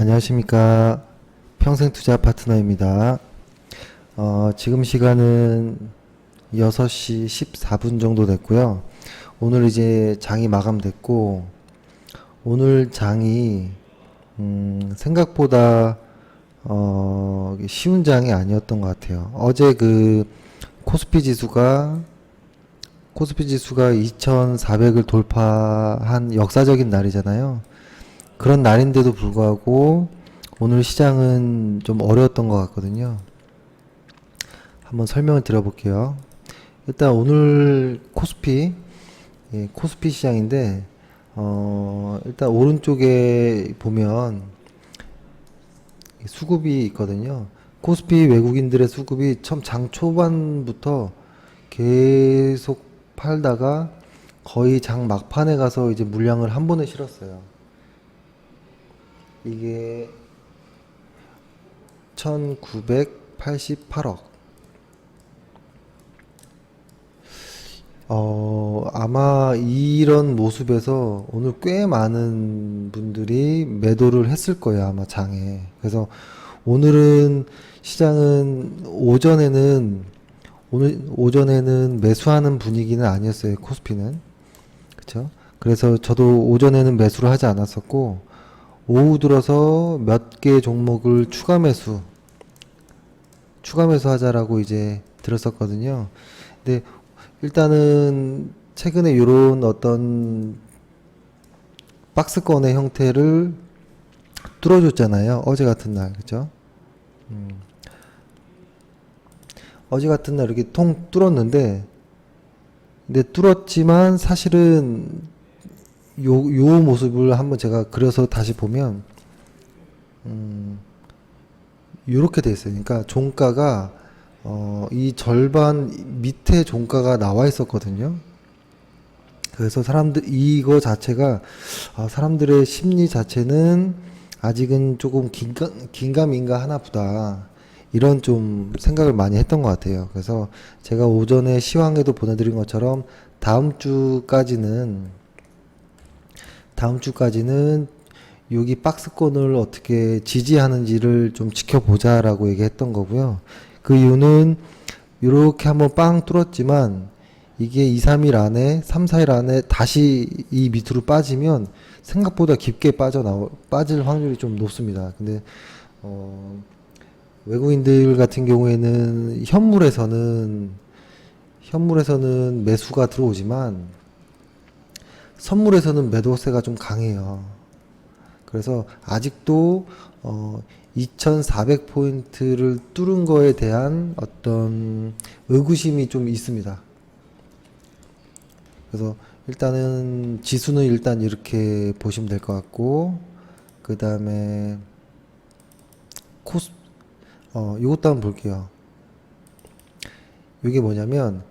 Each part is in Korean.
안녕하십니까. 평생투자 파트너입니다. 지금 시간은 6시 14분 정도 됐고요. 오늘 이제 장이 마감됐고, 오늘 장이, 생각보다, 쉬운 장이 아니었던 것 같아요. 어제 코스피 지수가 2400을 돌파한 역사적인 날이잖아요. 그런 날인데도 불구하고 오늘 시장은 좀 어려웠던 것 같거든요. 한번 설명을 드려볼게요. 일단 오늘 코스피 시장인데, 일단 오른쪽에 보면 수급이 있거든요. 코스피 외국인들의 수급이 처음 장 초반부터 계속 팔다가 거의 장 막판에 가서 이제 물량을 한 번에 실었어요. 이게 1988억. 아마 이런 모습에서 오늘 꽤 많은 분들이 매도를 했을 거예요, 아마 장에. 그래서 오늘은 시장은 오늘 오전에는 매수하는 분위기는 아니었어요, 코스피는. 그쵸? 그래서 저도 오전에는 매수를 하지 않았었고, 오후 들어서 몇 개 종목을 추가 매수 하자라고 이제 들었었거든요. 근데 일단은 최근에 이런 어떤 박스권의 형태를 뚫어줬잖아요. 어제 같은 날, 그죠? 어제 같은 날 이렇게 통 뚫었는데, 근데 뚫었지만 사실은 요 모습을 한번 제가 그려서 다시 보면, 요렇게 돼 있어요. 그러니까 종가가, 이 절반 밑에 종가가 나와 있었거든요. 그래서 이거 자체가, 사람들의 심리 자체는 아직은 조금 긴가민가 하나 보다. 이런 좀 생각을 많이 했던 것 같아요. 그래서 제가 오전에 시황에도 보내드린 것처럼 다음 주까지는 여기 박스권을 어떻게 지지하는지를 좀 지켜보자라고 얘기했던 거고요. 그 이유는 이렇게 한번 빵 뚫었지만 이게 2, 3일 안에 3, 4일 안에 다시 이 밑으로 빠지면 생각보다 깊게 빠질 확률이 좀 높습니다. 근데 외국인들 같은 경우에는 현물에서는 매수가 들어오지만 선물에서는 매도세가 좀 강해요. 그래서 아직도 2400포인트를 뚫은 거에 대한 어떤 의구심이 좀 있습니다. 그래서 일단은 지수는 일단 이렇게 보시면 될 것 같고, 그 다음에 이것도 한번 볼게요. 이게 뭐냐면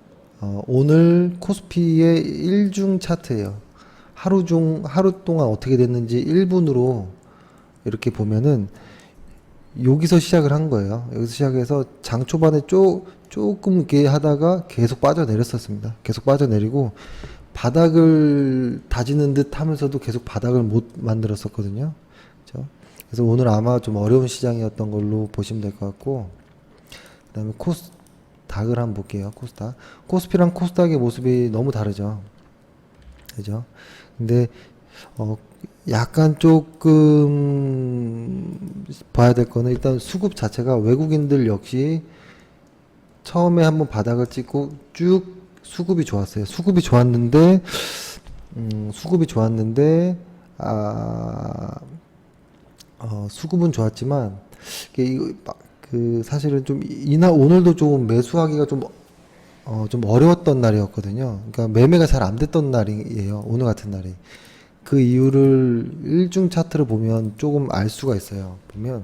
오늘 코스피의 일중 차트예요. 하루 동안 어떻게 됐는지 1분으로 이렇게 보면은 여기서 시작을 한 거예요. 여기서 시작해서 장 초반에 조금 이렇게 하다가 계속 빠져내렸었습니다. 계속 빠져내리고 바닥을 다지는 듯 하면서도 계속 바닥을 못 만들었었거든요. 그렇죠? 그래서 오늘 아마 좀 어려운 시장이었던 걸로 보시면 될 것 같고, 그 다음에 코스닥을 한번 볼게요. 코스피랑 코스닥의 모습이 너무 다르죠. 그죠? 근데 약간 조금 봐야 될 거는 일단 수급 자체가 외국인들 역시 처음에 한번 바닥을 찍고 쭉 수급이 좋았어요. 수급이 좋았는데 수급은 좋았지만 사실은 좀 오늘도 조금 매수하기가 좀 어려웠던 날이었거든요. 그러니까 매매가 잘 안 됐던 날이에요. 오늘 같은 날이. 그 이유를 일중 차트를 보면 조금 알 수가 있어요. 보면,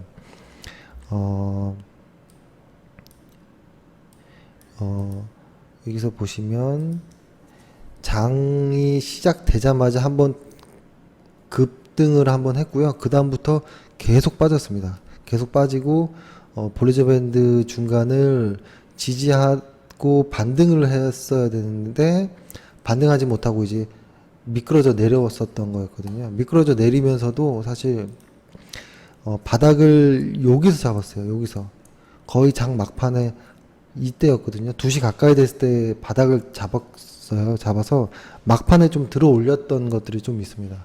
여기서 보시면, 장이 시작되자마자 한번 급등을 한번 했고요. 그 다음부터 계속 빠졌습니다. 계속 빠지고, 볼리저 밴드 중간을 지지하고 반등을 했어야 되는데 반등하지 못하고 이제 미끄러져 내려왔었던 거였거든요. 미끄러져 내리면서도 사실 바닥을 여기서 잡았어요. 여기서 거의 장 막판에 이때였거든요. 2시 가까이 됐을 때 바닥을 잡았어요. 잡아서 막판에 좀 들어 올렸던 것들이 좀 있습니다.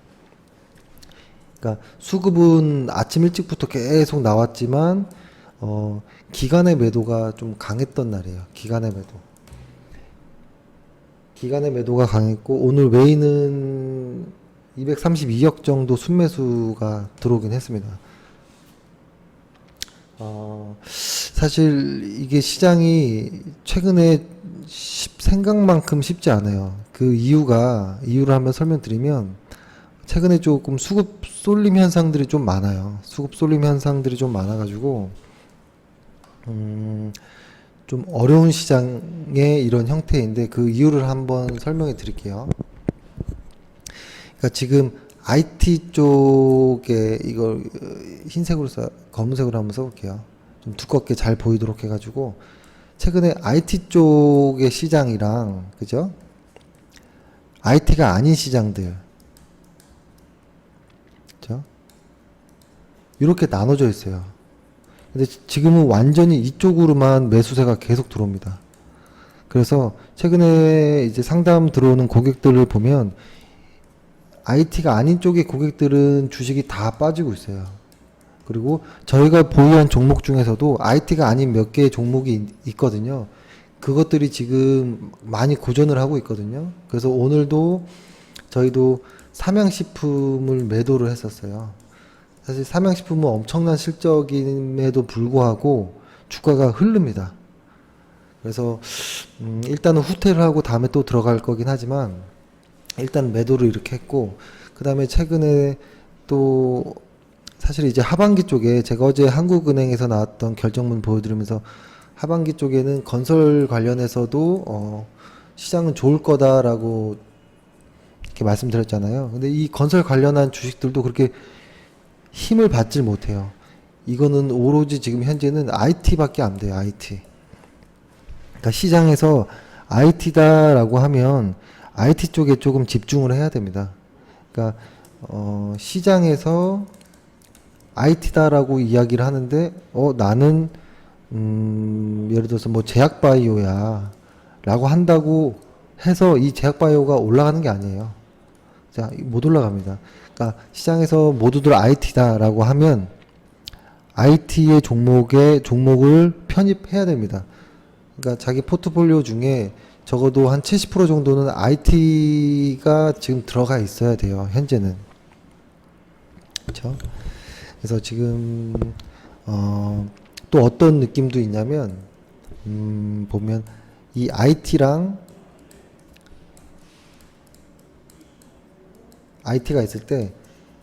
그러니까 수급은 아침 일찍부터 계속 나왔지만 기간의 매도가 좀 강했던 날이에요. 기간의 매도가 강했고 오늘 외인은 232억 정도 순매수가 들어오긴 했습니다. 사실 이게 시장이 최근에 생각만큼 쉽지 않아요. 그 이유를 한번 설명드리면 최근에 조금 수급 쏠림 현상들이 좀 많아요. 수급 쏠림 현상들이 좀 많아가지고 좀 어려운 시장의 이런 형태인데 그 이유를 한번 설명해 드릴게요. 그러니까 지금 IT 쪽에 이걸 흰색으로 검은색으로 한번 써볼게요. 좀 두껍게 잘 보이도록 해가지고 최근에 IT 쪽의 시장이랑 그죠? IT가 아닌 시장들 그죠? 이렇게 나눠져 있어요. 근데 지금은 완전히 이쪽으로만 매수세가 계속 들어옵니다. 그래서 최근에 이제 상담 들어오는 고객들을 보면 IT가 아닌 쪽의 고객들은 주식이 다 빠지고 있어요. 그리고 저희가 보유한 종목 중에서도 IT가 아닌 몇 개의 종목이 있거든요. 그것들이 지금 많이 고전을 하고 있거든요. 그래서 오늘도 저희도 삼양식품을 매도를 했었어요. 사실 삼양식품은 엄청난 실적임에도 불구하고 주가가 흐릅니다. 그래서 일단은 후퇴를 하고 다음에 또 들어갈 거긴 하지만 일단 매도를 이렇게 했고 그 다음에 최근에 또 사실 이제 하반기 쪽에 제가 어제 한국은행에서 나왔던 결정문 보여드리면서 하반기 쪽에는 건설 관련해서도 시장은 좋을 거다라고 이렇게 말씀드렸잖아요. 근데 이 건설 관련한 주식들도 그렇게 힘을 받질 못해요. 이거는 오로지 지금 현재는 IT밖에 안 돼요. IT. 그러니까 시장에서 IT다라고 하면 IT 쪽에 조금 집중을 해야 됩니다. 그러니까 시장에서 IT다라고 이야기를 하는데 나는 예를 들어서 뭐 제약바이오야 라고 한다고 해서 이 제약바이오가 올라가는 게 아니에요. 자, 못 올라갑니다. 그러니까 시장에서 모두들 IT다라고 하면 IT의 종목을 편입해야 됩니다. 그러니까 자기 포트폴리오 중에 적어도 한 70% 정도는 IT가 지금 들어가 있어야 돼요. 현재는. 그렇죠? 그래서 지금 또 어떤 느낌도 있냐면 보면 이 IT랑 IT가 있을 때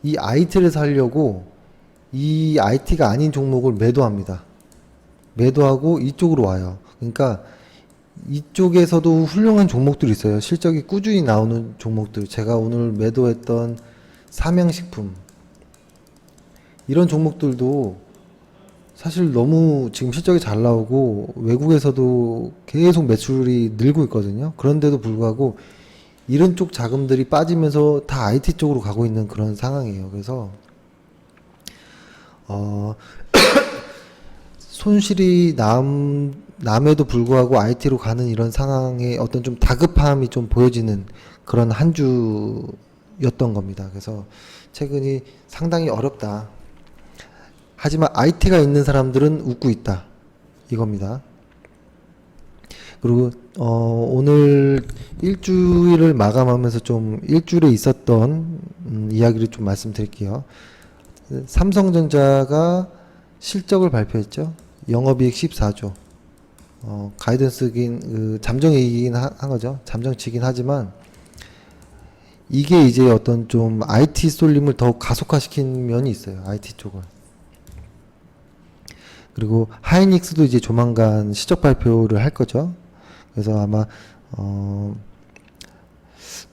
이 IT를 살려고 이 IT가 아닌 종목을 매도합니다. 매도하고 이쪽으로 와요. 그러니까 이쪽에서도 훌륭한 종목들이 있어요. 실적이 꾸준히 나오는 종목들. 제가 오늘 매도했던 삼양식품 이런 종목들도 사실 너무 지금 실적이 잘 나오고 외국에서도 계속 매출이 늘고 있거든요. 그런데도 불구하고 이런 쪽 자금들이 빠지면서 다 IT 쪽으로 가고 있는 그런 상황이에요. 그래서 손실이 남에도 불구하고 IT로 가는 이런 상황에 어떤 좀 다급함이 좀 보여지는 그런 한 주였던 겁니다. 그래서 최근이 상당히 어렵다. 하지만 IT가 있는 사람들은 웃고 있다. 이겁니다. 그리고 오늘 일주일을 마감하면서 좀 일주일에 있었던 이야기를 좀 말씀드릴게요. 삼성전자가 실적을 발표했죠. 영업이익 14조. 가이던스긴 잠정이익이긴 한 거죠. 잠정치긴 하지만 이게 이제 어떤 좀 IT 쏠림을 더욱 가속화시킨 면이 있어요. IT 쪽을. 그리고 하이닉스도 이제 조만간 실적 발표를 할 거죠. 그래서 아마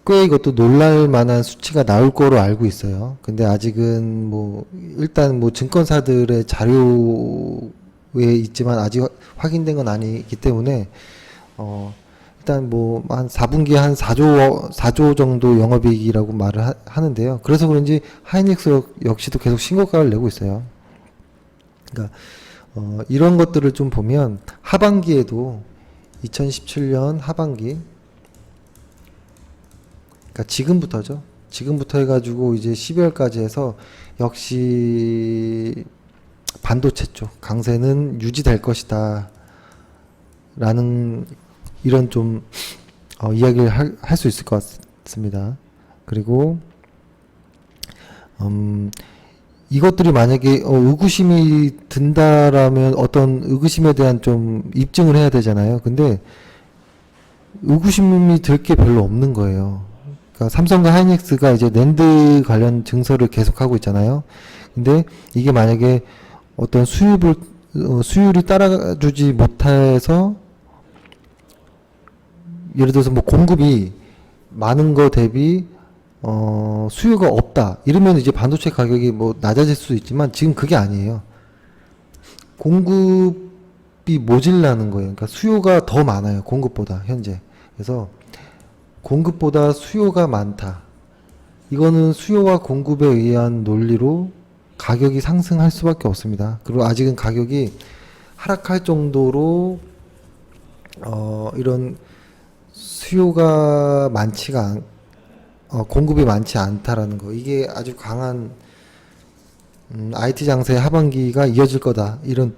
꽤 이것도 놀랄 만한 수치가 나올 거로 알고 있어요. 근데 아직은 뭐 일단 뭐 증권사들의 자료에 있지만 아직 확인된 건 아니기 때문에 일단 뭐 한 4분기에 한 4조 정도 영업이익이라고 말을 하는데요. 그래서 그런지 하이닉스 역시도 계속 신고가를 내고 있어요. 그러니까 이런 것들을 좀 보면 하반기에도 2017년 하반기, 그러니까 지금부터죠. 지금부터 해가지고 이제 12월까지 해서 역시 반도체 쪽 강세는 유지될 것이다 라는 이런 좀 이야기를 할 수 있을 것 같습니다. 그리고 이것들이 만약에 의구심이 든다라면 어떤 의구심에 대한 좀 입증을 해야 되잖아요. 근데 의구심이 들 게 별로 없는 거예요. 그러니까 삼성과 하이닉스가 이제 낸드 관련 증설을 계속하고 있잖아요. 근데 이게 만약에 어떤 수율이 따라주지 못해서 예를 들어서 뭐 공급이 많은 거 대비 수요가 없다 이러면 이제 반도체 가격이 뭐 낮아질 수도 있지만 지금 그게 아니에요. 공급이 모질라는 거예요. 그러니까 수요가 더 많아요. 공급보다 현재. 그래서 공급보다 수요가 많다. 이거는 수요와 공급에 의한 논리로 가격이 상승할 수밖에 없습니다. 그리고 아직은 가격이 하락할 정도로 이런 수요가 많지가 공급이 많지 않다라는 거. 이게 아주 강한 IT 장세의 하반기가 이어질 거다. 이런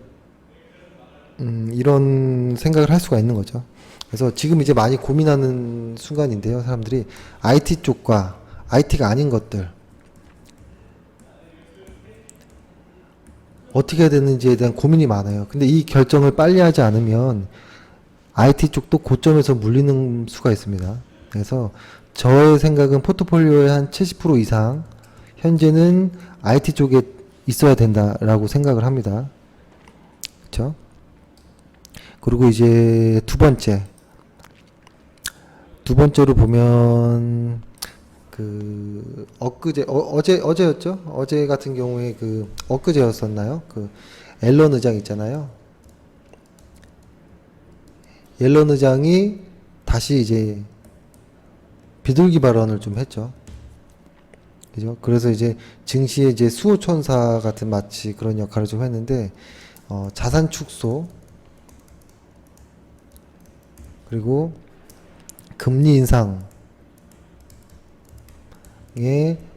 생각을 할 수가 있는 거죠. 그래서 지금 이제 많이 고민하는 순간인데요. 사람들이 IT 쪽과 IT가 아닌 것들 어떻게 해야 되는지에 대한 고민이 많아요. 근데 이 결정을 빨리 하지 않으면 IT 쪽도 고점에서 물리는 수가 있습니다. 그래서 저의 생각은 포트폴리오의 한 70% 이상 현재는 IT 쪽에 있어야 된다라고 생각을 합니다. 그렇죠? 그리고 이제 두 번째로 보면 그 어제였죠? 어제 같은 경우에 그 엊그제였었나요? 그 앨런 의장 있잖아요. 앨런 의장이 다시 이제 비둘기 발언을 좀 했죠. 그죠? 그래서 이제 증시에 이제 수호천사 같은 마치 그런 역할을 좀 했는데 자산 축소 그리고 금리 인상의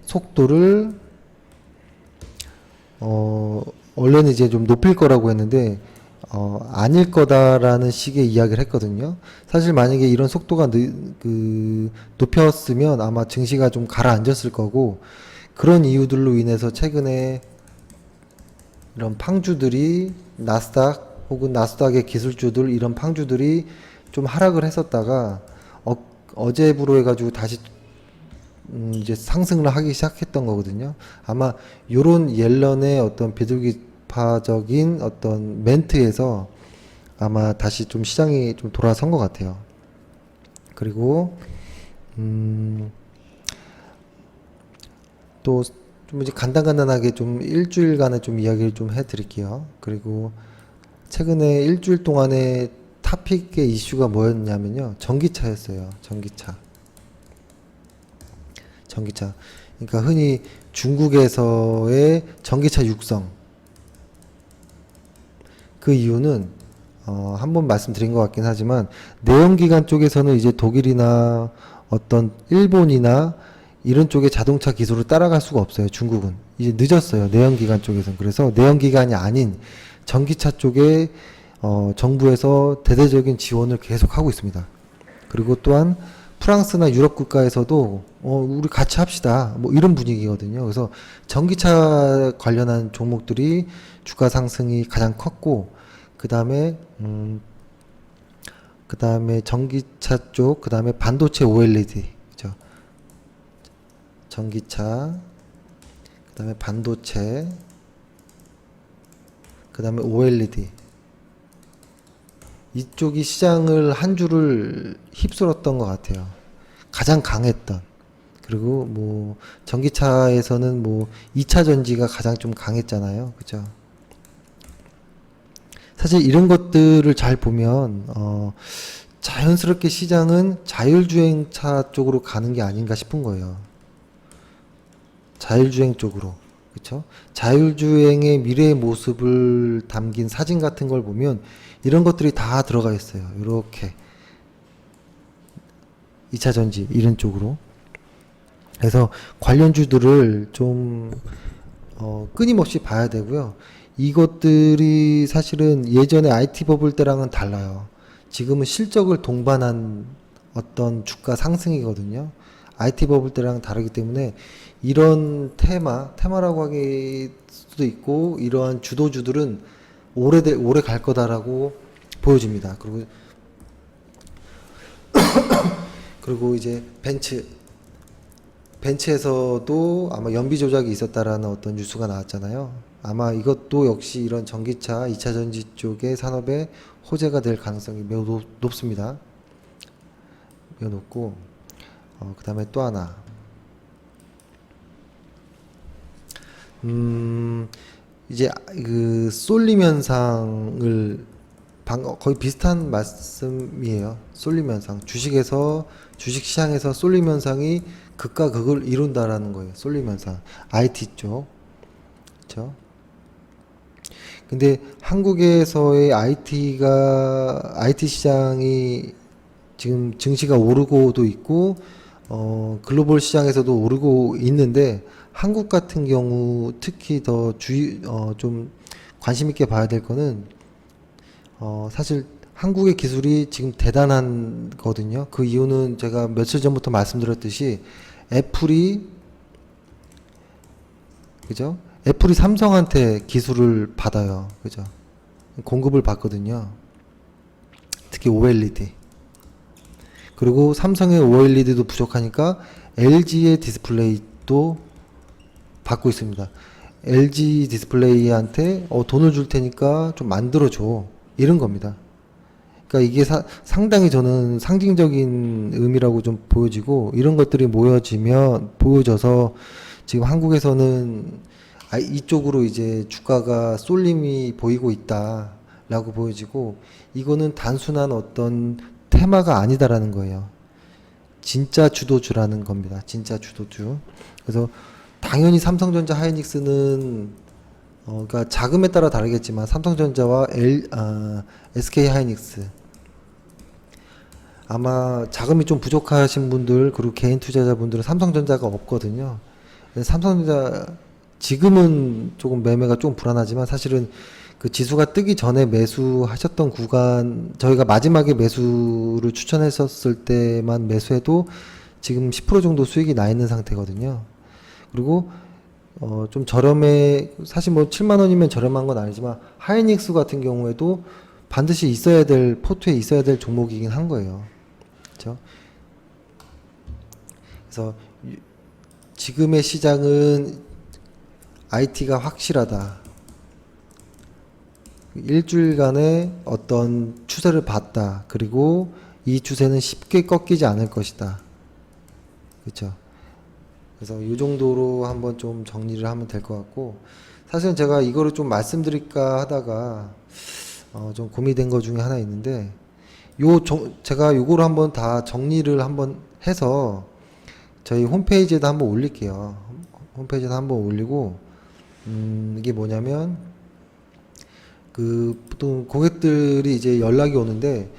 속도를 원래는 이제 좀 높일 거라고 했는데 아닐 거다라는 식의 이야기를 했거든요. 사실 만약에 이런 속도가 높였으면 아마 증시가 좀 가라앉았을 거고, 그런 이유들로 인해서 최근에 이런 팡주들이 나스닥 혹은 나스닥의 기술주들 이런 팡주들이 좀 하락을 했었다가 어제부로 해가지고 다시 이제 상승을 하기 시작했던 거거든요. 아마 요런 옐런의 어떤 비둘기파적인 어떤 멘트에서 아마 다시 좀 시장이 좀 돌아선 것 같아요. 그리고 또 좀 이제 간단하게 좀 일주일간의 좀 이야기를 좀 해드릴게요. 그리고 최근에 일주일 동안의 탑픽의 이슈가 뭐였냐면요, 전기차였어요. 전기차. 그러니까 흔히 중국에서의 전기차 육성. 그 이유는 한번 말씀드린 것 같긴 하지만 내연기관 쪽에서는 이제 독일이나 어떤 일본이나 이런 쪽의 자동차 기술을 따라갈 수가 없어요. 중국은 이제 늦었어요. 내연기관 쪽에서는. 그래서 내연기관이 아닌 전기차 쪽에 정부에서 대대적인 지원을 계속하고 있습니다. 그리고 또한 프랑스나 유럽 국가에서도 우리 같이 합시다 뭐 이런 분위기거든요. 그래서 전기차 관련한 종목들이 주가 상승이 가장 컸고, 그 다음에 전기차 쪽, 그 다음에 반도체 OLED, 그죠? 전기차, 그 다음에 반도체, 그 다음에 OLED. 이쪽이 시장을 한 주를 휩쓸었던 것 같아요. 가장 강했던. 그리고 뭐 전기차에서는 뭐 2차 전지가 가장 좀 강했잖아요. 그죠? 사실 이런 것들을 잘 보면 자연스럽게 시장은 자율주행차 쪽으로 가는 게 아닌가 싶은 거예요. 자율주행 쪽으로. 그쵸? 자율주행의 미래의 모습을 담긴 사진 같은 걸 보면 이런 것들이 다 들어가 있어요. 이렇게 2차 전지 이런 쪽으로. 그래서 관련주들을 좀 끊임없이 봐야 되고요. 이것들이 사실은 예전에 IT 버블 때랑은 달라요. 지금은 실적을 동반한 어떤 주가 상승이거든요. IT 버블 때랑 다르기 때문에 이런 테마라고 하기 수도 있고 이러한 주도주들은 오래 갈 거다라고 보여집니다. 그리고 이제 벤츠에서도 아마 연비 조작이 있었다라는 어떤 뉴스가 나왔잖아요. 아마 이것도 역시 이런 전기차, 2차 전지 쪽의 산업에 호재가 될 가능성이 매우 높습니다. 매우 높고, 그 다음에 또 하나. 이제 그 쏠림 현상을 거의 비슷한 말씀이에요. 쏠림 현상. 주식 시장에서 쏠림 현상이 극과 극을 이룬다라는 거예요. 쏠림 현상. IT 쪽. 그렇죠? 근데 한국에서의 IT 시장이 지금 증시가 오르고도 있고 글로벌 시장에서도 오르고 있는데 한국 같은 경우 특히 더 좀 관심 있게 봐야 될 거는 사실 한국의 기술이 지금 대단한 거든요. 그 이유는 제가 며칠 전부터 말씀드렸듯이 애플이 그죠? 애플이 삼성한테 기술을 받아요. 그죠? 공급을 받거든요. 특히 OLED. 그리고 삼성의 OLED도 부족하니까 LG의 디스플레이도 받고 있습니다. LG 디스플레이한테 돈을 줄 테니까 좀 만들어줘. 이런 겁니다. 그러니까 이게 상당히 저는 상징적인 의미라고 좀 보여지고 이런 것들이 보여져서 지금 한국에서는 이쪽으로 이제 주가가 쏠림이 보이고 있다라고 보여지고 이거는 단순한 어떤 테마가 아니다라는 거예요. 진짜 주도주라는 겁니다. 진짜 주도주. 그래서 당연히 삼성전자 하이닉스는 그러니까 자금에 따라 다르겠지만 삼성전자와 SK 하이닉스 아마 자금이 좀 부족하신 분들 그리고 개인 투자자분들은 삼성전자가 없거든요. 삼성전자 지금은 조금 매매가 좀 불안하지만 사실은 그 지수가 뜨기 전에 매수하셨던 구간 저희가 마지막에 매수를 추천했었을 때만 매수해도 지금 10% 정도 수익이 나 있는 상태거든요. 그리고 좀 저렴해 사실 뭐 7만 원이면 저렴한 건 아니지만 하이닉스 같은 경우에도 반드시 포트에 있어야 될 종목이긴 한 거예요. 그렇죠? 그래서 지금의 시장은 IT가 확실하다. 일주일간의 어떤 추세를 봤다. 그리고 이 추세는 쉽게 꺾이지 않을 것이다. 그렇죠? 그래서 이 정도로 한번 좀 정리를 하면 될 것 같고 사실은 제가 이거를 좀 말씀드릴까 하다가 좀 고민된 것 중에 하나 있는데 제가 요거를 한번 다 정리를 한번 해서 저희 홈페이지에도 한번 올릴게요. 홈페이지에도 한번 올리고 이게 뭐냐면 보통 고객들이 이제 연락이 오는데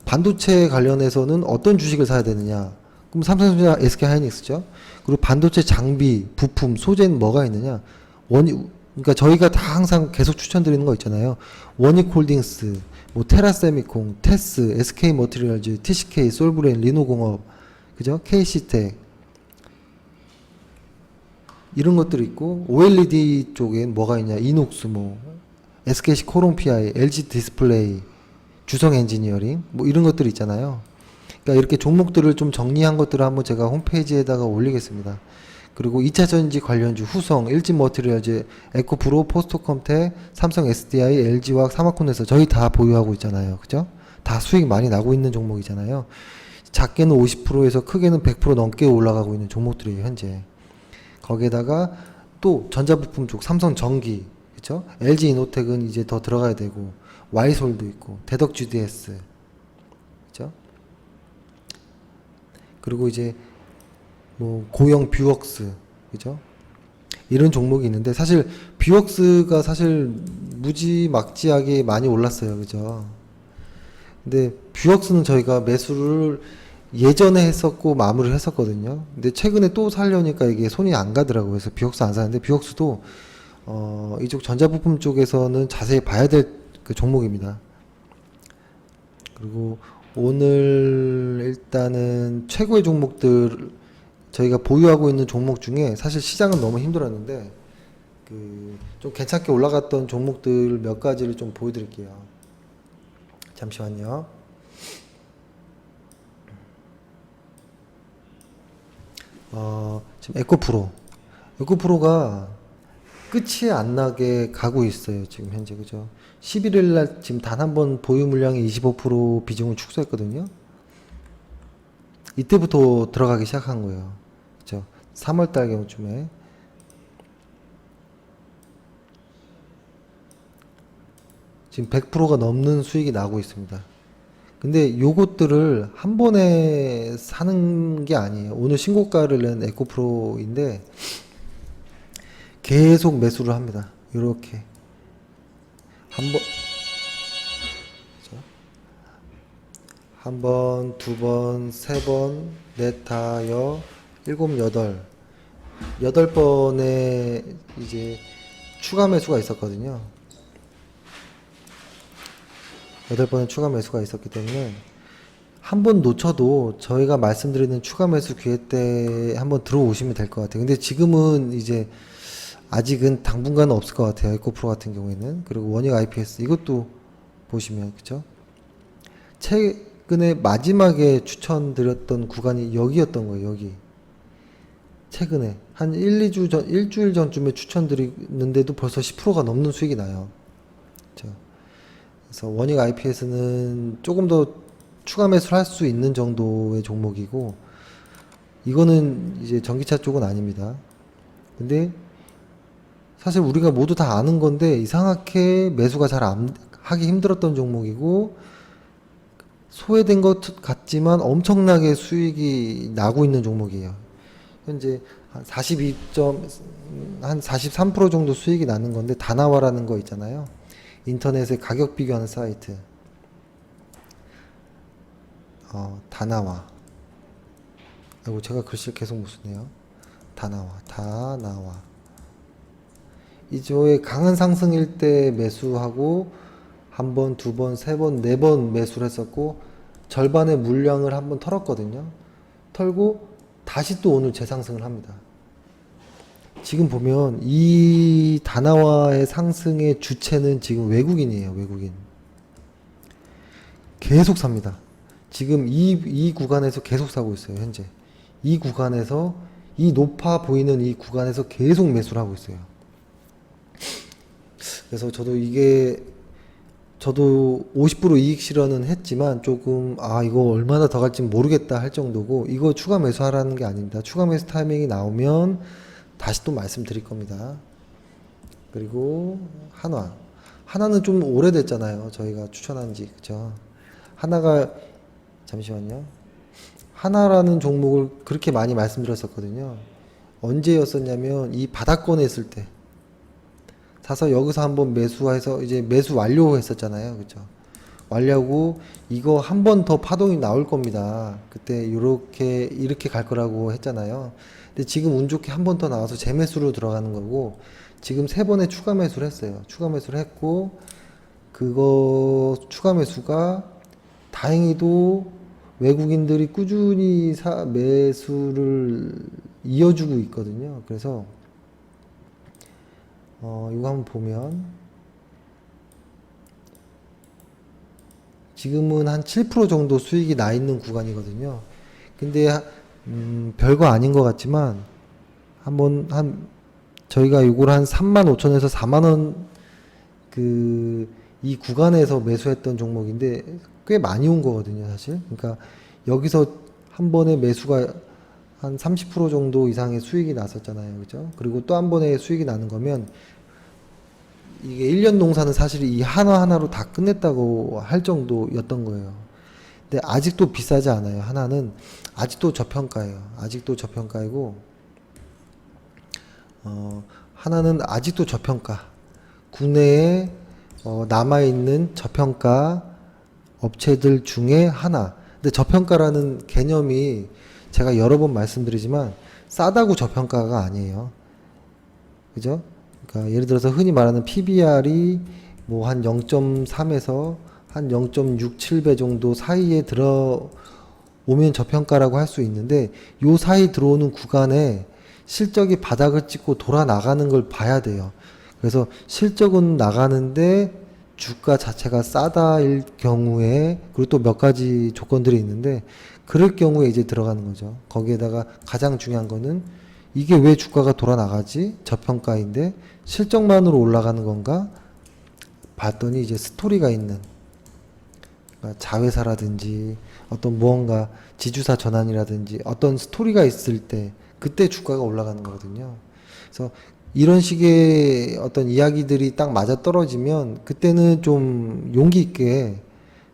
반도체 관련해서는 어떤 주식을 사야 되느냐? 그럼 삼성전자, SK 하이닉스죠. 그리고 반도체 장비, 부품, 소재는 뭐가 있느냐? 그러니까 저희가 다 항상 계속 추천드리는 거 있잖아요. 원익홀딩스, 뭐 테라세미콘, 테스, SK 머티리얼즈, TCK, 솔브레인, 리노공업, 그죠? KC텍 이런 것들이 있고 OLED 쪽엔 뭐가 있냐? 이녹스모, SKC 코롱PI, LG 디스플레이, 주성 엔지니어링 뭐 이런 것들이 있잖아요. 그러니까 이렇게 종목들을 좀 정리한 것들을 한번 제가 홈페이지에다가 올리겠습니다. 그리고 2차 전지 관련주 후성, LG 머티리얼즈, 에코프로, 포스토컴텍, 삼성 SDI, LG화학, 사마콘에서 저희 다 보유하고 있잖아요. 그죠? 다 수익 많이 나고 있는 종목이잖아요. 작게는 50%에서 크게는 100% 넘게 올라가고 있는 종목들이에요, 현재. 거기에다가 또 전자부품 쪽 삼성전기, 그쵸? LG이노텍은 이제 더 들어가야 되고, 와이솔도 있고, 대덕 GDS, 그쵸? 그리고 이제 뭐 고영 뷰웍스, 그죠? 이런 종목이 있는데 사실 뷰웍스가 사실 무지막지하게 많이 올랐어요. 그죠? 근데 뷰웍스는 저희가 매수를 예전에 했었고 마무리를 했었거든요. 근데 최근에 또 살려니까 이게 손이 안 가더라고요. 그래서 뷰웍스 안 사는데 뷰웍스도 이쪽 전자부품 쪽에서는 자세히 봐야 될 그 종목입니다. 그리고 오늘 일단은 최고의 종목들 저희가 보유하고 있는 종목 중에 사실 시장은 너무 힘들었는데 그 좀 괜찮게 올라갔던 종목들 몇 가지를 좀 보여드릴게요. 잠시만요. 지금 에코프로가 끝이 안 나게 가고 있어요. 지금 현재 그죠? 11일 날 지금 단 한 번 보유 물량의 25% 비중을 축소했거든요. 이때부터 들어가기 시작한 거예요. 그죠? 3월 달 경쯤에. 지금 100%가 넘는 수익이 나고 있습니다. 근데 요것들을 한 번에 사는 게 아니에요. 오늘 신고가를 낸 에코프로인데 계속 매수를 합니다. 이렇게 한 번, 두 번, 세 번, 넷, 다, 일곱, 여덟 번의 이제 추가 매수가 있었거든요. 8번의 추가 매수가 있었기 때문에 한 번 놓쳐도 저희가 말씀드리는 추가 매수 기회 때 한번 들어오시면 될 것 같아요. 근데 지금은 이제 아직은 당분간은 없을 것 같아요. 에코프로 같은 경우에는. 그리고 원익 IPS 이것도 보시면 그쵸? 최근에 마지막에 추천드렸던 구간이 여기였던 거예요. 여기. 최근에 한 1, 2주 전, 일주일 전쯤에 추천드리는데도 벌써 10%가 넘는 수익이 나요. 그쵸? 그래서 원익 IPS는 조금 더 추가 매수를 할 수 있는 정도의 종목이고 이거는 이제 전기차 쪽은 아닙니다. 근데 사실 우리가 모두 다 아는 건데 이상하게 매수가 잘 하기 힘들었던 종목이고 소외된 것 같지만 엄청나게 수익이 나고 있는 종목이에요. 현재 한 43% 정도 수익이 나는 건데 다나와라는 거 있잖아요. 인터넷에 가격 비교하는 사이트. 다나와. 아이고, 제가 글씨를 계속 못 쓰네요. 다나와. 이조의 강한 상승일 때 매수하고, 한 번, 두 번, 세 번, 네 번 매수를 했었고, 절반의 물량을 한번 털었거든요. 털고, 다시 또 오늘 재상승을 합니다. 지금 보면 이 다나와의 상승의 주체는 지금 외국인이에요. 외국인. 계속 삽니다. 지금 이 구간에서 계속 사고 있어요. 현재. 이 구간에서 이 높아 보이는 이 구간에서 계속 매수를 하고 있어요. 그래서 저도 50% 이익 실현은 했지만 조금 이거 얼마나 더 갈지 모르겠다 할 정도고 이거 추가 매수하라는 게 아닙니다. 추가 매수 타이밍이 나오면 다시 또 말씀드릴 겁니다. 그리고 하나는 좀 오래됐잖아요. 저희가 추천한 지 그죠? 잠시만요. 하나라는 종목을 그렇게 많이 말씀드렸었거든요. 언제였었냐면 이 바닥권에 있을 때 사서 여기서 한번 매수해서 이제 매수 완료했었잖아요. 그죠? 완료하고 이거 한 번 더 파동이 나올 겁니다. 그때 이렇게 갈 거라고 했잖아요. 근데 지금 운 좋게 한 번 더 나와서 재매수로 들어가는 거고 지금 3번의 추가 매수를 했어요. 추가 매수를 했고 그거 추가 매수가 다행히도 외국인들이 꾸준히 매수를 이어주고 있거든요. 그래서 이거 한번 보면 지금은 한 7% 정도 수익이 나 있는 구간이거든요. 근데 별거 아닌 것 같지만 저희가 이걸 한 35,000에서 4만원 이 구간에서 매수했던 종목인데 꽤 많이 온 거거든요, 사실. 그러니까 여기서 한 번에 매수가 한 30% 정도 이상의 수익이 났었잖아요. 그죠? 그리고 또 한 번에 수익이 나는 거면 이게 1년 농사는 사실 이 하나하나로 다 끝냈다고 할 정도였던 거예요. 근데 아직도 비싸지 않아요. 하나는 아직도 저평가예요. 아직도 저평가이고 하나는 아직도 저평가. 국내에 남아있는 저평가 업체들 중에 하나. 근데 저평가라는 개념이 제가 여러 번 말씀드리지만 싸다고 저평가가 아니에요. 그죠? 그러니까 예를 들어서 흔히 말하는 PBR이 뭐 한 0.3에서 한 0.67배 정도 사이에 들어오면 저평가라고 할 수 있는데 요 사이 들어오는 구간에 실적이 바닥을 찍고 돌아 나가는 걸 봐야 돼요. 그래서 실적은 나가는데 주가 자체가 싸다일 경우에, 그리고 또 몇 가지 조건들이 있는데 그럴 경우에 이제 들어가는 거죠. 거기에다가 가장 중요한 거는 이게 왜 주가가 돌아 나가지? 저평가인데 실적만으로 올라가는 건가? 봤더니 이제 스토리가 있는, 그러니까 자회사라든지 어떤 무언가 지주사 전환이라든지 어떤 스토리가 있을 때 그때 주가가 올라가는 거거든요. 그래서 이런 식의 어떤 이야기들이 딱 맞아 떨어지면 그때는 좀 용기 있게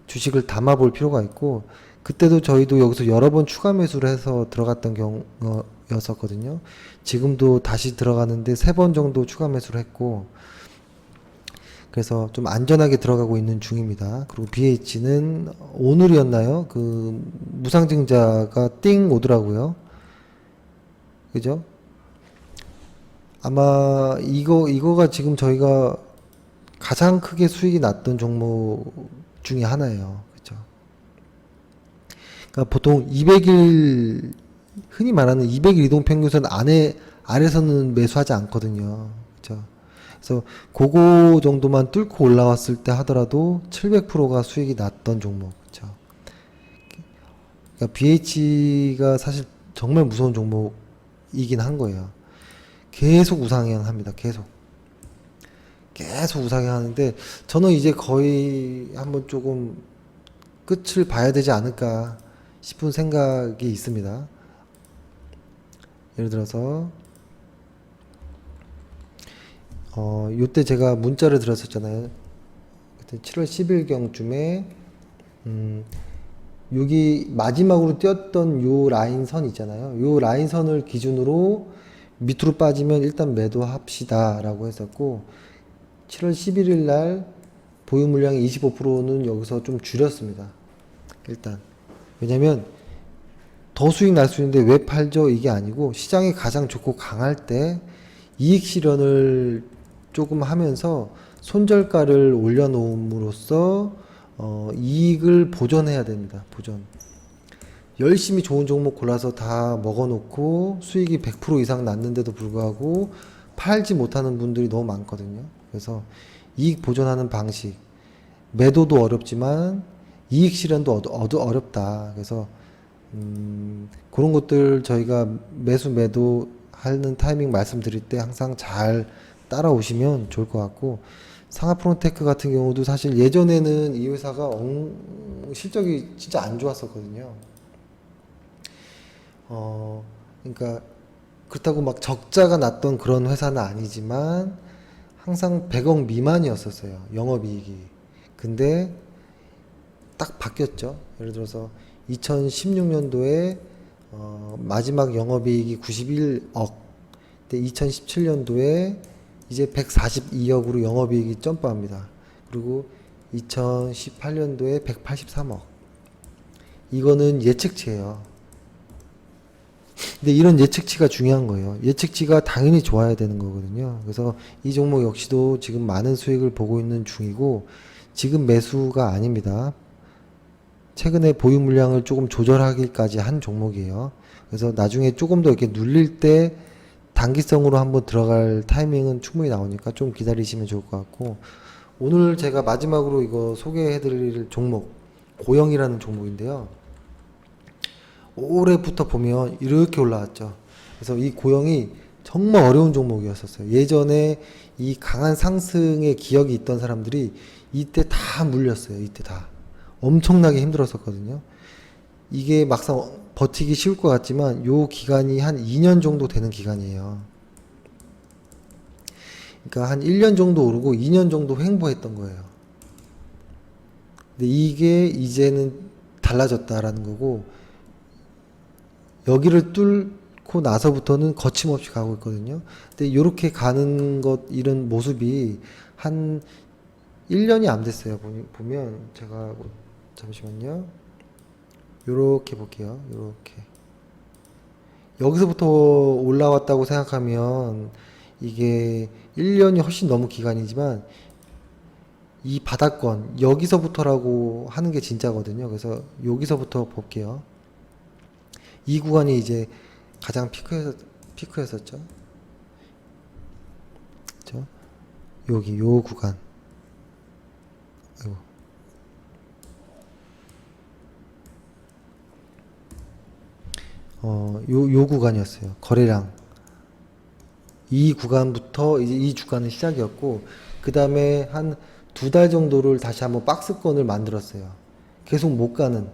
주식을 담아 볼 필요가 있고, 그때도 저희도 여기서 여러 번 추가 매수를 해서 들어갔던 경우였었거든요. 지금도 다시 들어가는데 3번 정도 추가 매수를 했고, 그래서 좀 안전하게 들어가고 있는 중입니다. 그리고 BH는 오늘이었나요? 그 무상증자가 띵 오더라고요. 그죠? 아마 이거가 지금 저희가 가장 크게 수익이 났던 종목 중에 하나예요. 그죠? 그러니까 보통 200일, 흔히 말하는 200일 이동평균선 아래서는 매수하지 않거든요. 그죠? 그래서 그거 정도만 뚫고 올라왔을 때 하더라도 700%가 수익이 났던 종목. 그죠? 그러니까 BH가 사실 정말 무서운 종목이긴 한 거예요. 계속 우상향 합니다. 계속 우상향 하는데 저는 이제 거의 한번 조금 끝을 봐야 되지 않을까 싶은 생각이 있습니다. 예를 들어서 요때 제가 문자를 드렸었잖아요. 그때 7월 10일경쯤에 여기 마지막으로 띄었던 요 라인선 있잖아요. 요 라인선을 기준으로 밑으로 빠지면 일단 매도합시다 라고 했었고, 7월 11일 날 보유 물량의 25%는 여기서 좀 줄였습니다. 일단 왜냐면 더 수익 날 수 있는데 왜 팔죠? 이게 아니고 시장이 가장 좋고 강할 때 이익 실현을 조금 하면서 손절가를 올려놓음으로써 이익을 보존해야 됩니다. 보존. 열심히 좋은 종목 골라서 다 먹어놓고 수익이 100% 이상 났는데도 불구하고 팔지 못하는 분들이 너무 많거든요. 그래서 이익 보존하는 방식, 매도도 어렵지만 이익 실현도 어렵다. 그래서 그런 것들 저희가 매수 매도 하는 타이밍 말씀드릴 때 항상 잘 따라오시면 좋을 것 같고, 상하프론테크 같은 경우도 사실 예전에는 이 회사가 실적이 진짜 안 좋았었거든요. 그러니까 그렇다고 막 적자가 났던 그런 회사는 아니지만 항상 100억 미만이었었어요. 영업이익이. 근데 딱 바뀌었죠. 예를 들어서 2016년도에 마지막 영업이익이 91억. 근데 2017년도에 이제 142억으로 영업이익이 점프합니다. 그리고 2018년도에 183억. 이거는 예측치예요. 근데 이런 예측치가 중요한 거예요. 예측치가 당연히 좋아야 되는 거거든요. 그래서 이 종목 역시도 지금 많은 수익을 보고 있는 중이고, 지금 매수가 아닙니다. 최근에 보유 물량을 조금 조절하기까지 한 종목이에요. 그래서 나중에 조금 더 이렇게 눌릴 때 단기성으로 한번 들어갈 타이밍은 충분히 나오니까 좀 기다리시면 좋을 것 같고, 오늘 제가 마지막으로 이거 소개해드릴 종목, 고영이라는 종목인데요. 올해부터 보면 이렇게 올라왔죠. 그래서 이 고영이 정말 어려운 종목이었었어요. 예전에 이 강한 상승의 기억이 있던 사람들이 이때 다 물렸어요. 이때 다. 엄청나게 힘들었었거든요. 이게 막상 버티기 쉬울 것 같지만 요 기간이 한 2년 정도 되는 기간이에요. 그러니까 한 1년 정도 오르고 2년 정도 횡보했던 거예요. 근데 이게 이제는 달라졌다라는 거고, 여기를 놓고 나서부터는 거침없이 가고 있거든요. 근데 이렇게 가는 것 이런 모습이 한 1년이 안 됐어요. 보면 제가 잠시만요. 요렇게 볼게요. 요렇게 여기서부터 올라왔다고 생각하면 이게 1년이 훨씬 넘은 기간이지만 이 바닥권 여기서부터라고 하는 게 진짜거든요. 그래서 여기서부터 볼게요. 이 구간이 이제 가장 피크였었죠. 그렇죠? 여기 요 구간. 아이고. 요 구간이었어요. 거래량. 이 구간부터 이제 이 주가는 시작이었고, 그 다음에 한 2달 정도를 다시 한번 박스권을 만들었어요. 계속 못 가는,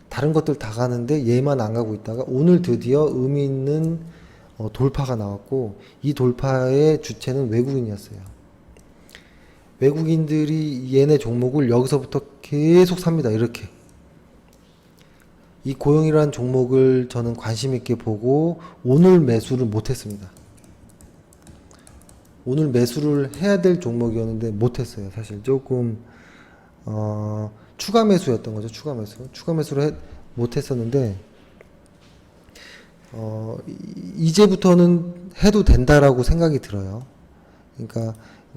다른 것들 다 가는데 얘만 안 가고 있다가 오늘 드디어 의미 있는 돌파가 나왔고, 이 돌파의 주체는 외국인이었어요. 외국인들이 얘네 종목을 여기서부터 계속 삽니다. 이렇게. 이 고용이라는 종목을 저는 관심 있게 보고 오늘 매수를 못했습니다. 오늘 매수를 해야 될 종목이었는데 못했어요. 사실 조금 추가 매수였던 거죠. 추가 매수를 못했었는데 이제부터는 해도 된다라고 생각이 들어요. 그러니까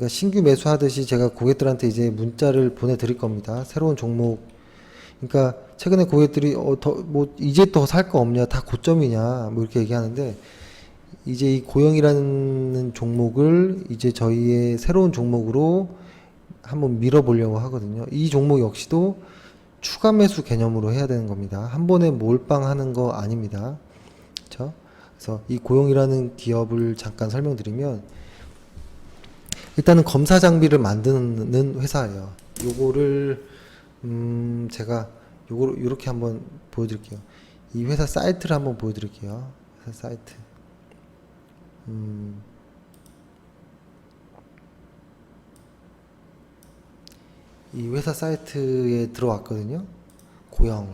신규 매수하듯이 제가 고객들한테 이제 문자를 보내드릴 겁니다. 새로운 종목. 그러니까 최근에 고객들이 이제 더 살 거 없냐, 다 고점이냐, 뭐 이렇게 얘기하는데 이제 이 고용이라는 종목을 이제 저희의 새로운 종목으로 한번 밀어보려고 하거든요. 이 종목 역시도 추가 매수 개념으로 해야 되는 겁니다. 한 번에 몰빵하는 거 아닙니다. 그렇죠? 그래서 이 고용이라는 기업을 잠깐 설명드리면 일단은 검사 장비를 만드는 회사예요. 요거를 제가 요렇게 한번 보여드릴게요. 이 회사 사이트를 한번 보여드릴게요. 회사 사이트. 이 회사 사이트에 들어왔거든요. 고영.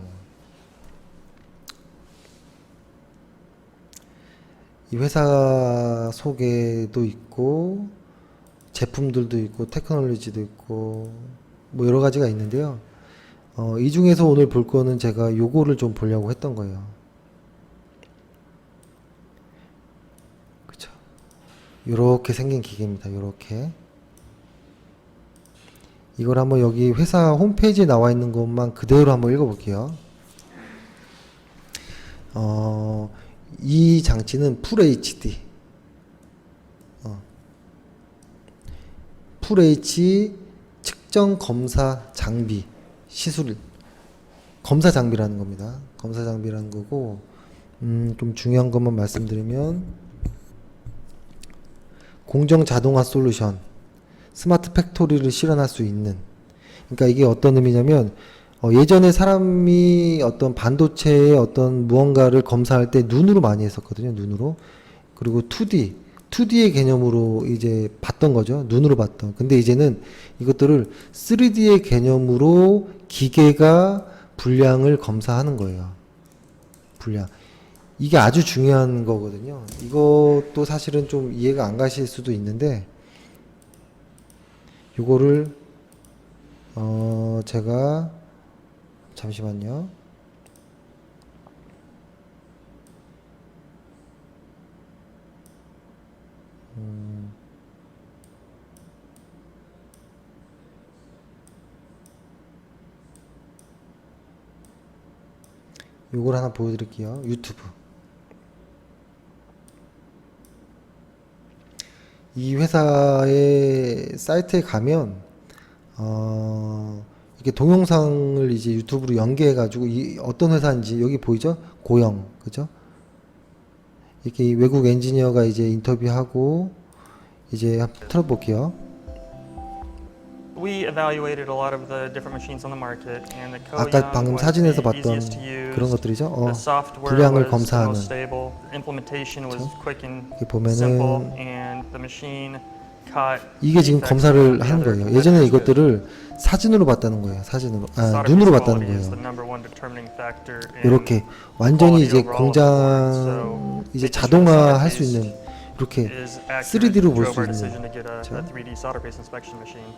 이 회사 소개도 있고 제품들도 있고 테크놀로지도 있고 뭐 여러 가지가 있는데요. 이 중에서 오늘 볼 거는 제가 요거를 좀 보려고 했던 거예요. 그쵸. 요렇게 생긴 기계입니다. 요렇게. 이걸 한번 여기 회사 홈페이지에 나와 있는 것만 그대로 한번 읽어볼게요. 이 장치는 풀 HD. 풀 H 측정 검사 장비. 시술. 검사 장비라는 겁니다. 검사 장비라는 거고, 좀 중요한 것만 말씀드리면, 공정 자동화 솔루션. 스마트 팩토리를 실현할 수 있는. 그러니까 이게 어떤 의미냐면 예전에 사람이 어떤 반도체의 어떤 무언가를 검사할 때 눈으로 많이 했었거든요. 눈으로. 그리고 2D의 개념으로 이제 봤던 거죠. 눈으로 봤던. 근데 이제는 이것들을 3D의 개념으로 기계가 분량을 검사하는 거예요. 분량. 이게 아주 중요한 거거든요. 이것도 사실은 좀 이해가 안 가실 수도 있는데 요거를 제가 잠시만요. 요걸 하나 보여드릴게요. 유튜브. 이 회사의 사이트에 가면 이렇게 동영상을 이제 유튜브로 연계해 가지고 이 어떤 회사인지 여기 보이죠? 고영. 그죠? 이렇게 외국 엔지니어가 이제 인터뷰하고 이제 한번 틀어볼게요. We evaluated a lot of the different machines on the market, and the 아까 방금 was 사진에서 the 봤던 easiest to use. 그런 것들이죠. The software 분량을 was the 검사하는. most stable. Implementation was quick and 이렇게 보면은 simple, and the machine caught 이게 지금 defects 검사를 on the 하는 other 거예요. 예전에 weapons. 이것들을 사진으로 봤다는 거예요. 사진으로. Solder 눈으로 piece 봤다는 quality is the 거예요. number one determining factor in 이렇게 완전히 quality 이제 overall of the board. So 공장 이제 making sure the solder 자동화 할 수 paste 있는 이렇게 is accurate 3D로 볼 drove 수 our 있는 decision to get a 그렇죠? 3D solder paste inspection machine.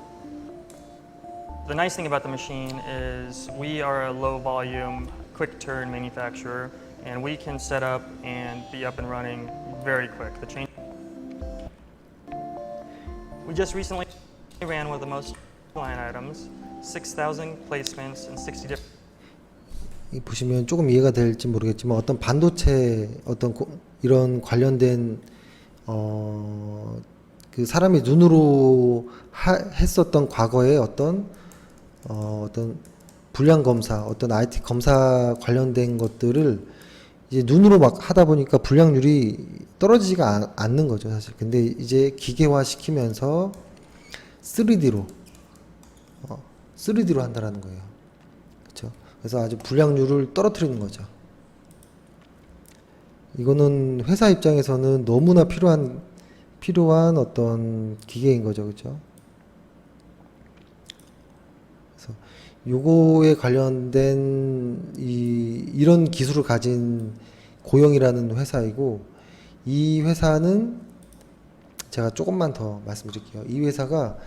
The nice thing about the machine is we are a low volume, quick turn manufacturer, and we can set up and be up and running very quick. The change. We just recently ran one of the most line items, 6,000 placements and 60 different. 이 보시면 조금 이해가 될지 모르겠지만 어떤 반도체 어떤 이런 관련된 그 사람이 눈으로 했었던 과거의 어떤 불량 검사, 어떤 IT 검사 관련된 것들을 이제 눈으로 막 하다 보니까 불량률이 떨어지지가 않는 거죠, 사실. 근데 이제 기계화 시키면서 3D로 한다라는 거예요. 그렇죠? 그래서 아주 불량률을 떨어뜨리는 거죠. 이거는 회사 입장에서는 너무나 필요한 어떤 기계인 거죠, 그렇죠? 그래서 요거에 관련된 이런 기술을 가진 고영이라는 회사이고, 이 회사는 제가 조금만 더 말씀드릴게요. 이 회사가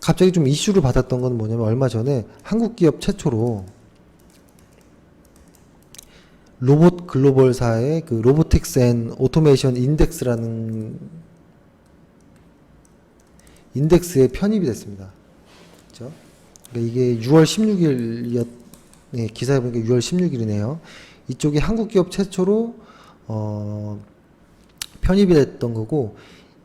갑자기 좀 이슈를 받았던 건 뭐냐면 얼마 전에 한국 기업 최초로 로봇 글로벌사의 그 로보틱스 앤 오토메이션 인덱스라는 인덱스에 편입이 됐습니다. 그렇죠? 그러니까 이게 6월 16일이었, 네, 기사에 보니까 6월 16일이네요. 이쪽이 한국 기업 최초로 편입이 됐던 거고,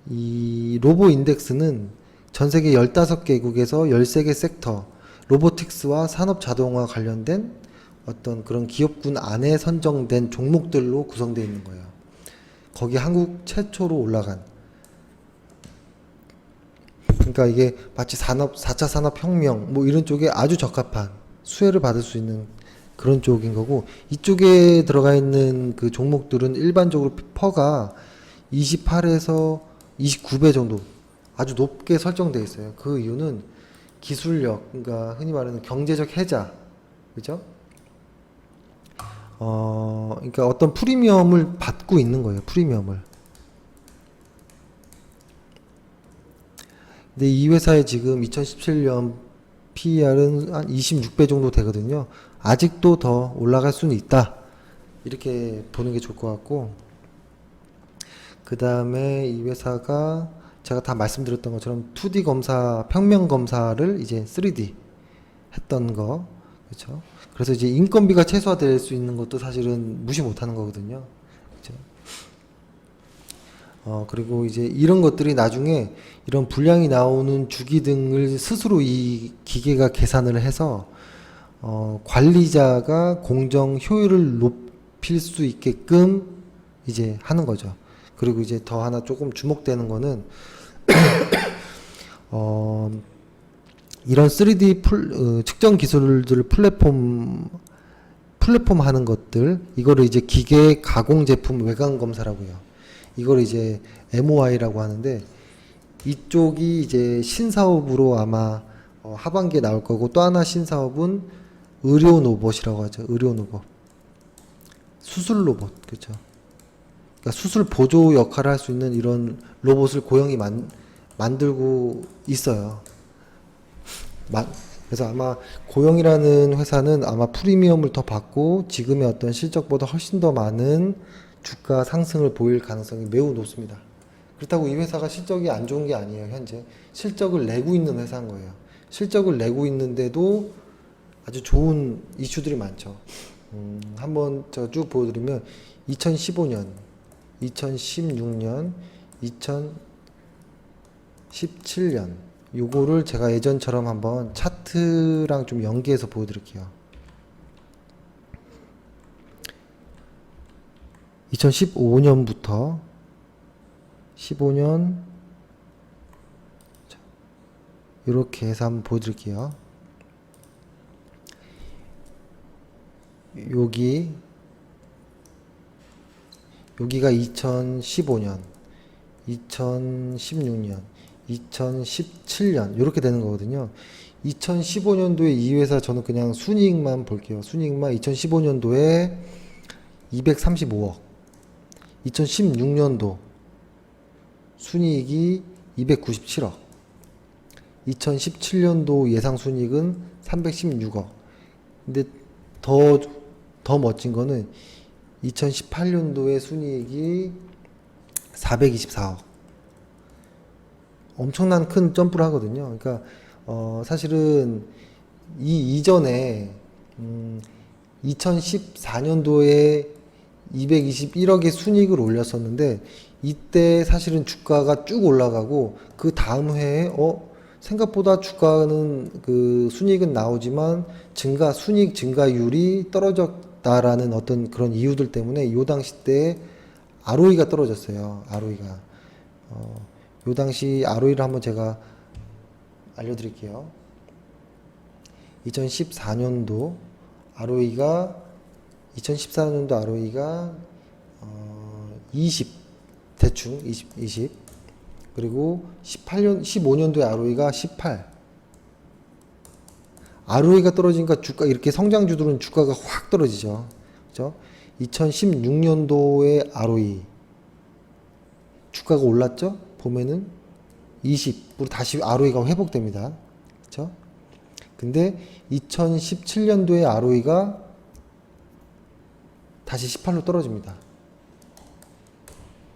이 로보 인덱스는 전 세계 15개국에서 13개 섹터, 로보틱스와 산업 자동화 관련된 어떤 그런 기업군 안에 선정된 종목들로 구성되어 있는 거예요. 거기 한국 최초로 올라간. 그러니까 이게 마치 4차 산업혁명 뭐 이런 쪽에 아주 적합한 수혜를 받을 수 있는 그런 쪽인 거고, 이쪽에 들어가 있는 그 종목들은 일반적으로 퍼가 28에서 29배 정도 아주 높게 설정되어 있어요. 그 이유는 기술력, 그러니까 흔히 말하는 경제적 혜자, 그죠? 그러니까 어떤 프리미엄을 받고 있는 거예요. 프리미엄을. 근데 이 회사의 지금 2017년 PER은 한 26배 정도 되거든요. 아직도 더 올라갈 수는 있다. 이렇게 보는 게 좋을 것 같고, 그 다음에 이 회사가 제가 다 말씀드렸던 것처럼 2D 검사, 평면 검사를 이제 3D 했던 거, 그렇죠? 그래서 이제 인건비가 최소화될 수 있는 것도 사실은 무시 못하는 거거든요. 그렇죠? 그리고 이제 이런 것들이 나중에 이런 불량이 나오는 주기 등을 스스로 이 기계가 계산을 해서 관리자가 공정 효율을 높일 수 있게끔 이제 하는 거죠. 그리고 이제 더 하나 조금 주목되는 거는 이런 3D 측정 기술들을 플랫폼 하는 것들, 이거를 이제 기계 가공 제품 외관 검사라고요. 이걸 이제 MOI라고 하는데, 이쪽이 이제 신사업으로 아마 하반기에 나올 거고, 또 하나 신사업은 의료 로봇이라고 하죠. 의료 로봇. 수술 로봇. 그렇죠. 그러니까 수술 보조 역할을 할 수 있는 이런 로봇을 고영이 만들고 있어요. 그래서 아마 고영이라는 회사는 아마 프리미엄을 더 받고 지금의 어떤 실적보다 훨씬 더 많은 주가 상승을 보일 가능성이 매우 높습니다. 그렇다고 이 회사가 실적이 안 좋은 게 아니에요. 현재 실적을 내고 있는 회사인 거예요. 실적을 내고 있는데도 아주 좋은 이슈들이 많죠. 한번 제가 쭉 보여드리면 2015년, 2016년, 2017년 요거를 제가 예전처럼 한번 차트랑 좀 연계해서 보여드릴게요. 2015년부터 15년 이렇게 해서 한번 보여드릴게요. 여기가 2015년, 2016년, 2017년 이렇게 되는 거거든요. 2015년도에 이 회사 저는 그냥 순이익만 볼게요. 순이익만 2015년도에 235억, 2016년도 순이익이 297억, 2017년도 예상 순이익은 316억. 근데 더 멋진 거는 2018년도에 순이익이 424억. 엄청난 큰 점프를 하거든요. 그러니까 사실은 이 이전에 2014년도에 221억의 순이익을 올렸었는데 이때 사실은 주가가 쭉 올라가고 그 다음 해에 생각보다 주가는 그 순이익은 나오지만 순이익 증가율이 떨어졌다라는 어떤 그런 이유들 때문에 요 당시 때 ROE가 떨어졌어요. ROE가 요 당시 ROE를 한번 제가 알려드릴게요. 2014년도 ROE가 20 대충 20 그리고 15년도에 ROE가 18. ROE가 떨어지니까 주가 이렇게 성장주들은 주가가 확 떨어지죠. 그죠? 2016년도에 ROE 주가가 올랐죠? 보면은 20으로 다시 ROE가 회복됩니다. 그죠? 근데 2017년도에 ROE가 다시 18로 떨어집니다.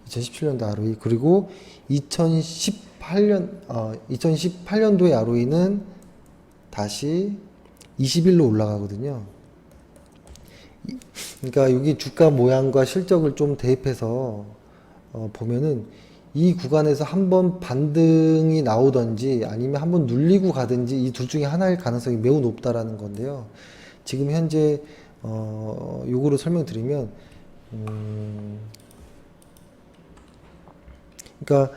2017년도 ROE 그리고 2018년도에 ROE는 다시 21로 올라가거든요. 그러니까 여기 주가 모양과 실적을 좀 대입해서 보면은 이 구간에서 한번 반등이 나오든지 아니면 한번 눌리고 가든지 이 둘 중에 하나일 가능성이 매우 높다라는 건데요. 지금 현재 요거를 설명드리면 그러니까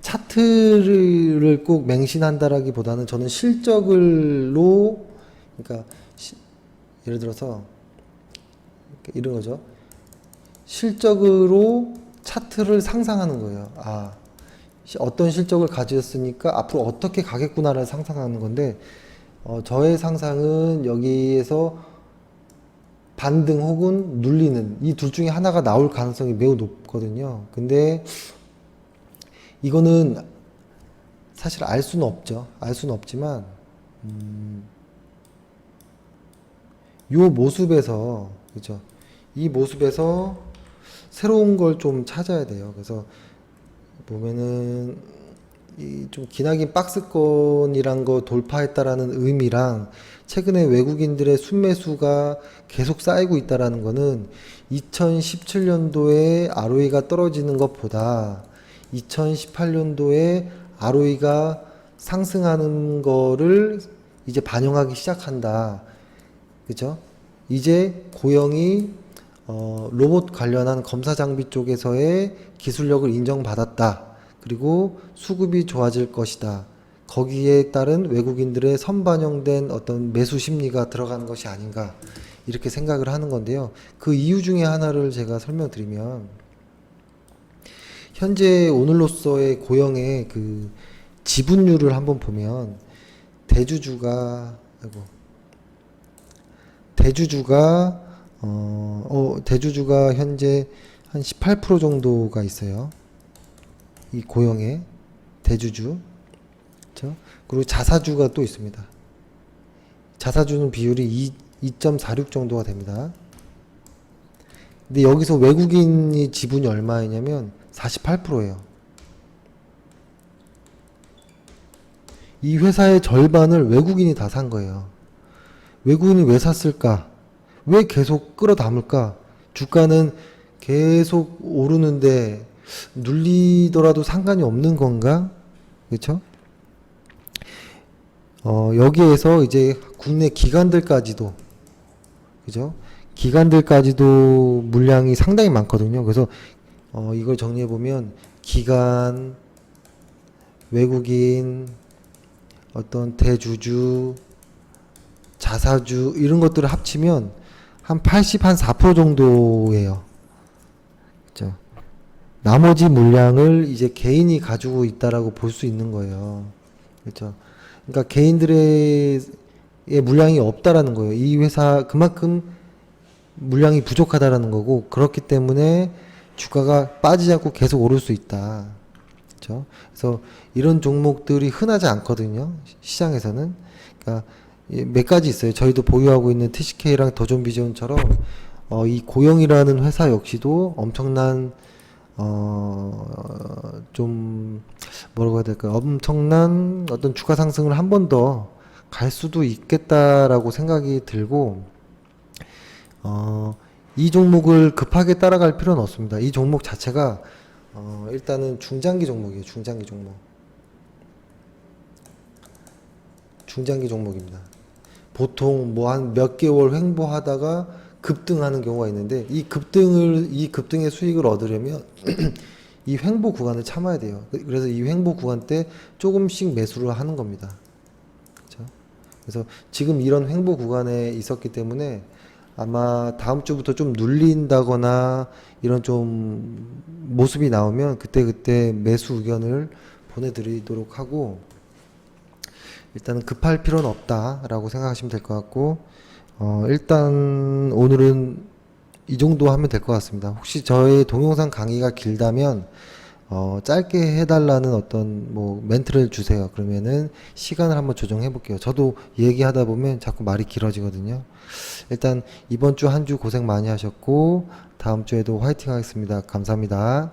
차트를 꼭 맹신한다라기보다는 저는 실적을로 그러니까 예를 들어서 이런 거죠. 실적으로 차트를 상상하는 거예요. 어떤 실적을 가졌으니까 앞으로 어떻게 가겠구나를 상상하는 건데 저의 상상은 여기에서 반등 혹은 눌리는 이 둘 중에 하나가 나올 가능성이 매우 높거든요. 근데 이거는 사실 알 수는 없죠. 알 수는 없지만 요 모습에서 그죠? 이 모습에서 새로운 걸 좀 찾아야 돼요. 그래서 보면은 이 좀 기나긴 박스권이란 거 돌파했다라는 의미랑 최근에 외국인들의 순매수가 계속 쌓이고 있다라는 거는 2017년도에 ROE가 떨어지는 것보다 2018년도에 ROE가 상승하는 거를 이제 반영하기 시작한다. 그죠? 이제 고영이 로봇 관련한 검사 장비 쪽에서의 기술력을 인정받았다. 그리고 수급이 좋아질 것이다. 거기에 따른 외국인들의 선반영된 어떤 매수 심리가 들어가는 것이 아닌가 이렇게 생각을 하는 건데요. 그 이유 중에 하나를 제가 설명드리면 현재 오늘로서의 고영의 그 지분율을 한번 보면 대주주가 현재 한 18% 정도가 있어요. 이 고영의 대주주. 그렇죠? 그리고 자사주가 또 있습니다. 자사주는 비율이 2.46 정도가 됩니다. 근데 여기서 외국인이 지분이 얼마이냐면 48%예요. 이 회사의 절반을 외국인이 다 산 거예요. 외국인이 왜 샀을까? 왜 계속 끌어담을까? 주가는 계속 오르는데 눌리더라도 상관이 없는 건가? 그렇죠? 여기에서 이제 국내 기관들까지도 그죠? 기관들까지도 물량이 상당히 많거든요. 그래서 이걸 정리해 보면 기관, 외국인, 어떤 대주주, 자사주 이런 것들을 합치면 한 4% 정도예요. 그죠? 나머지 물량을 이제 개인이 가지고 있다라고 볼 수 있는 거예요. 그렇죠? 그러니까 개인들의 물량이 없다라는 거예요. 이 회사 그만큼 물량이 부족하다라는 거고, 그렇기 때문에 주가가 빠지지 않고 계속 오를 수 있다. 그렇죠? 그래서 이런 종목들이 흔하지 않거든요. 시장에서는. 그러니까 몇 가지 있어요. 저희도 보유하고 있는 TCK랑 더존비전처럼 이 고영이라는 회사 역시도 엄청난 좀 뭐라고 해야 될까요? 엄청난 어떤 주가 상승을 한 번 더 갈 수도 있겠다라고 생각이 들고, 이 종목을 급하게 따라갈 필요는 없습니다. 이 종목 자체가 일단은 중장기 종목이에요. 중장기 종목. 중장기 종목입니다. 보통 뭐 한 몇 개월 횡보하다가 급등하는 경우가 있는데, 이 급등의 수익을 얻으려면 이 횡보 구간을 참아야 돼요. 그래서 이 횡보 구간 때 조금씩 매수를 하는 겁니다. 그렇죠? 그래서 지금 이런 횡보 구간에 있었기 때문에 아마 다음 주부터 좀 눌린다거나 이런 좀 모습이 나오면 그때 매수 의견을 보내드리도록 하고, 일단은 급할 필요는 없다라고 생각하시면 될 것 같고, 일단 오늘은 이 정도 하면 될 것 같습니다. 혹시 저의 동영상 강의가 길다면 짧게 해달라는 어떤 뭐 멘트를 주세요. 그러면은 시간을 한번 조정해 볼게요. 저도 얘기하다 보면 자꾸 말이 길어지거든요. 일단 이번 주 한 주 고생 많이 하셨고, 다음 주에도 화이팅 하겠습니다. 감사합니다.